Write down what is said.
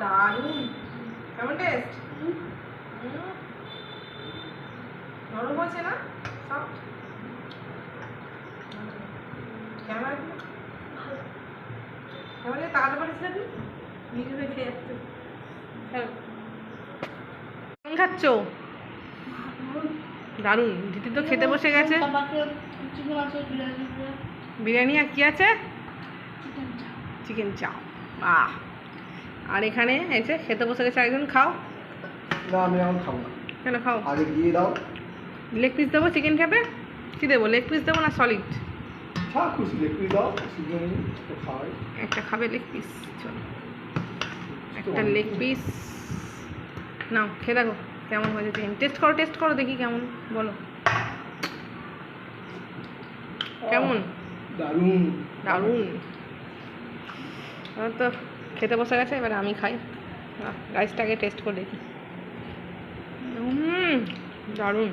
দারুণ। কেমন টেস্ট? নরম হয়েছে না? সফট। কেমন কেমন তাকাতে পারিস না তুই? নিজে দেখে যাচ্ছে। কেমন খাচ্ছ? দারুণ। দিদি তো খেতে বসে গেছে। বিরিয়ানি আর কি আছে? চিকেন চাও। বাহ। আর এখানে এসে খেতে বসে গেছে একজন। খাও। না আমি এখন খাবো না। কেন খাও? আগে দিয়ে দাও। লেগ পিস দেবো? চিকেন খাবে? কি দেবো? লেগ পিস দেবো না সলিড? যা খুশি লেগ পিস দাও, চিকেন তো খাওয়াই। একটা খাবে লেগ পিস? চলো একটা লেগ পিস নাও, খেয়ে দেখো কেমন হয়েছে চিকেন। টেস্ট করো দেখি কেমন, বলো কেমন। দারুণ দারুণ। আমার তো খেতে বসে গেছে, এবার আমি খাই। রাইসটাকে টেস্ট করে দেখি। দারুণ।